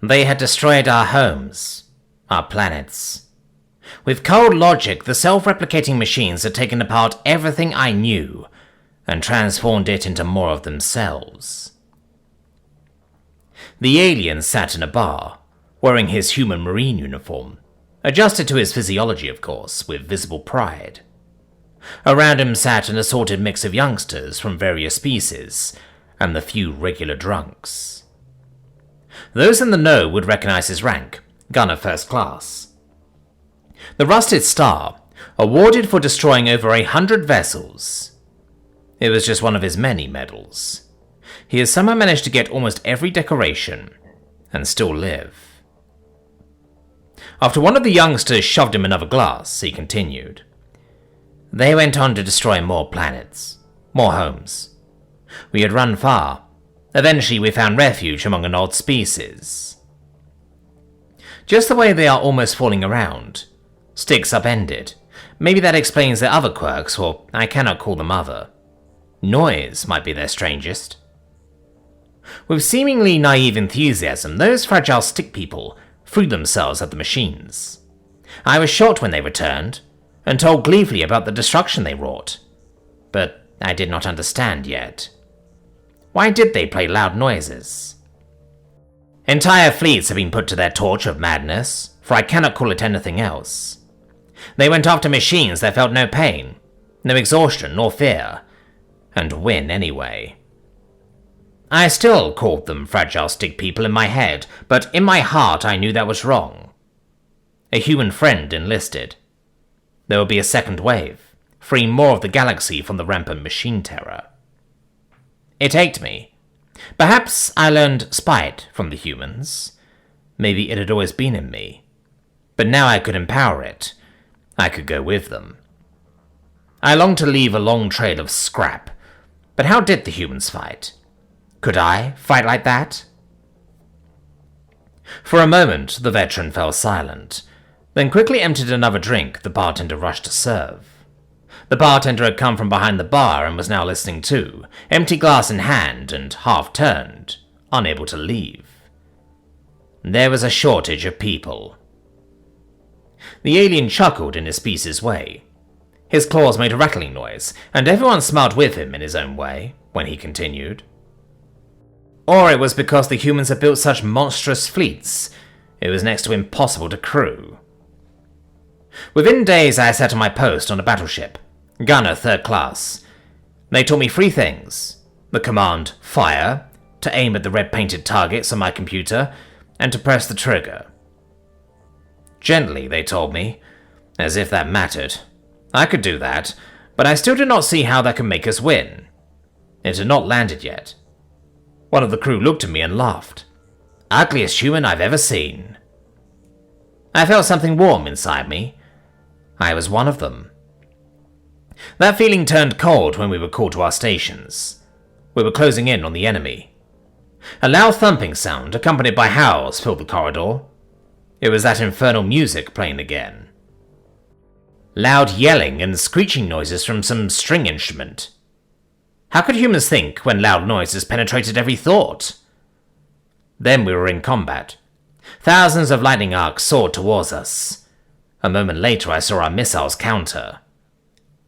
They had destroyed our homes, our planets. With cold logic, the self-replicating machines had taken apart everything I knew and transformed it into more of themselves. The alien sat in a bar, wearing his human marine uniform, adjusted to his physiology, of course, with visible pride. Around him sat an assorted mix of youngsters from various species, and the few regular drunks. Those in the know would recognize his rank, Gunner First Class. The Rusted Star, awarded for destroying over 100 vessels. It was just one of his many medals. He has somehow managed to get almost every decoration, and still live. After one of the youngsters shoved him another glass, he continued. They went on to destroy more planets, more homes. We had run far. Eventually we found refuge among an odd species. Just the way they are almost falling around. Sticks upended. Maybe that explains their other quirks, or I cannot call them other. Noise might be their strangest. With seemingly naive enthusiasm, those fragile stick people threw themselves at the machines. I was shocked when they returned, and told gleefully about the destruction they wrought. But I did not understand yet. Why did they play loud noises? Entire fleets have been put to their torch of madness, for I cannot call it anything else. They went after machines that felt no pain, no exhaustion nor fear, and win anyway. I still called them fragile stick people in my head, but in my heart I knew that was wrong. A human friend enlisted. There will be a second wave, freeing more of the galaxy from the rampant machine terror. It ached me. Perhaps I learned spite from the humans. Maybe it had always been in me. But now I could empower it. I could go with them. I longed to leave a long trail of scrap. But how did the humans fight? Could I fight like that? For a moment, the veteran fell silent, then quickly emptied another drink the bartender rushed to serve. The bartender had come from behind the bar and was now listening too, empty glass in hand and half-turned, unable to leave. There was a shortage of people. The alien chuckled in his species way. His claws made a rattling noise, and everyone smiled with him in his own way when he continued. Or it was because the humans had built such monstrous fleets, it was next to impossible to crew. Within days I sat on my post on a battleship, Gunner Third Class. They taught me 3 things. The command, fire, to aim at the red-painted targets on my computer, and to press the trigger. Gently, they told me, as if that mattered. I could do that, but I still did not see how that could make us win. It had not landed yet. One of the crew looked at me and laughed. Ugliest human I've ever seen. I felt something warm inside me. I was one of them. That feeling turned cold when we were called to our stations. We were closing in on the enemy. A loud thumping sound, accompanied by howls, filled the corridor. It was that infernal music playing again. Loud yelling and screeching noises from some string instrument. How could humans think when loud noises penetrated every thought? Then we were in combat. Thousands of lightning arcs soared towards us. A moment later I saw our missiles counter.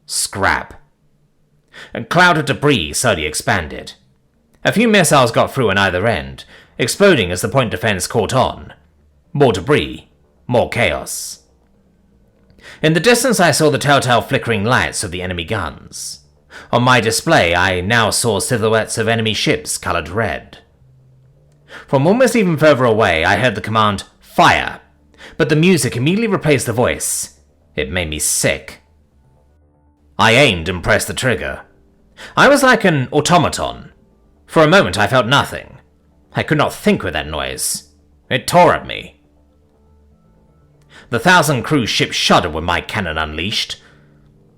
Scrap. A cloud of debris slowly expanded. A few missiles got through on either end, exploding as the point defense caught on. More debris, more chaos. In the distance I saw the telltale flickering lights of the enemy guns. On my display I now saw silhouettes of enemy ships colored red. From almost even further away I heard the command, fire, but the music immediately replaced the voice. It made me sick. I aimed and pressed the trigger. I was like an automaton. For a moment I felt nothing. I could not think with that noise. It tore at me. The 1,000 cruise ships shuddered when my cannon unleashed.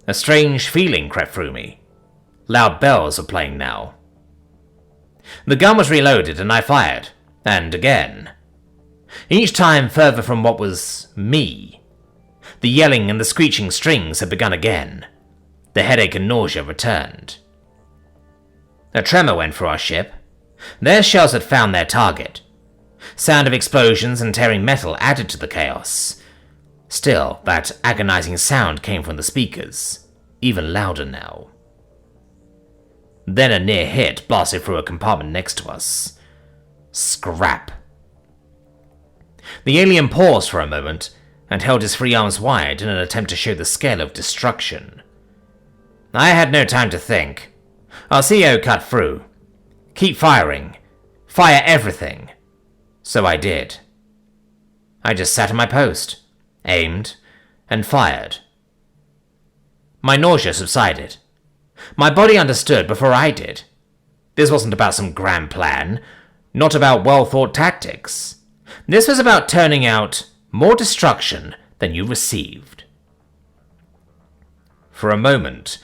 A strange feeling crept through me. Loud bells were playing now. The gun was reloaded and I fired, and again. Each time further from what was me. The yelling and the screeching strings had begun again. The headache and nausea returned. A tremor went through our ship. Their shells had found their target. Sound of explosions and tearing metal added to the chaos. Still, that agonizing sound came from the speakers, even louder now. Then a near hit blasted through a compartment next to us. Scrap. The alien paused for a moment and held his three arms wide in an attempt to show the scale of destruction. I had no time to think. Our CEO cut through. Keep firing. Fire everything. So I did. I just sat in my post, aimed, and fired. My nausea subsided. My body understood before I did. This wasn't about some grand plan, not about well-thought tactics. This was about turning out more destruction than you received. For a moment,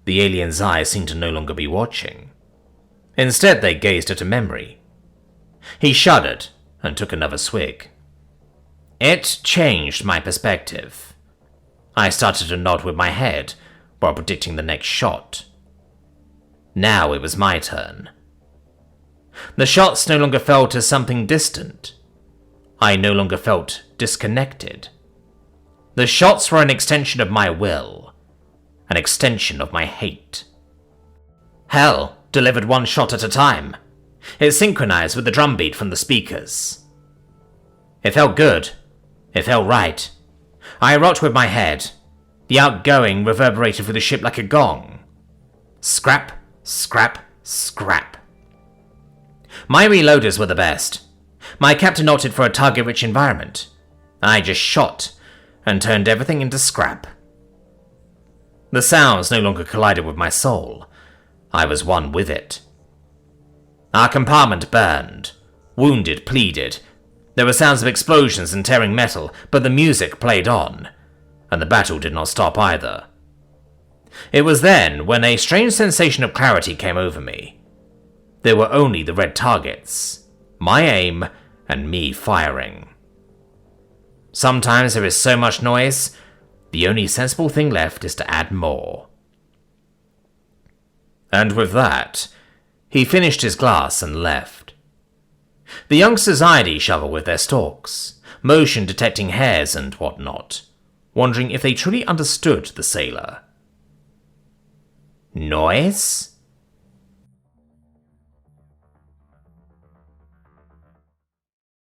the alien's eyes seemed to no longer be watching. Instead, they gazed at a memory. He shuddered and took another swig. It changed my perspective. I started to nod with my head while predicting the next shot. Now it was my turn. The shots no longer felt as something distant. I no longer felt disconnected. The shots were an extension of my will, an extension of my hate. Hell delivered one shot at a time. It synchronized with the drumbeat from the speakers. It felt good. It felt right. I rocked with my head. The outgoing reverberated through the ship like a gong. Scrap, scrap, scrap. My reloaders were the best. My captain opted for a target-rich environment. I just shot and turned everything into scrap. The sounds no longer collided with my soul. I was one with it. Our compartment burned. Wounded pleaded. There were sounds of explosions and tearing metal, but the music played on, and the battle did not stop either. It was then when a strange sensation of clarity came over me. There were only the red targets, my aim, and me firing. Sometimes there is so much noise, the only sensible thing left is to add more. And with that, he finished his glass and left. The youngsters eyed each other with their stalks, motion detecting hairs and whatnot, wondering if they truly understood the sailor. Noise?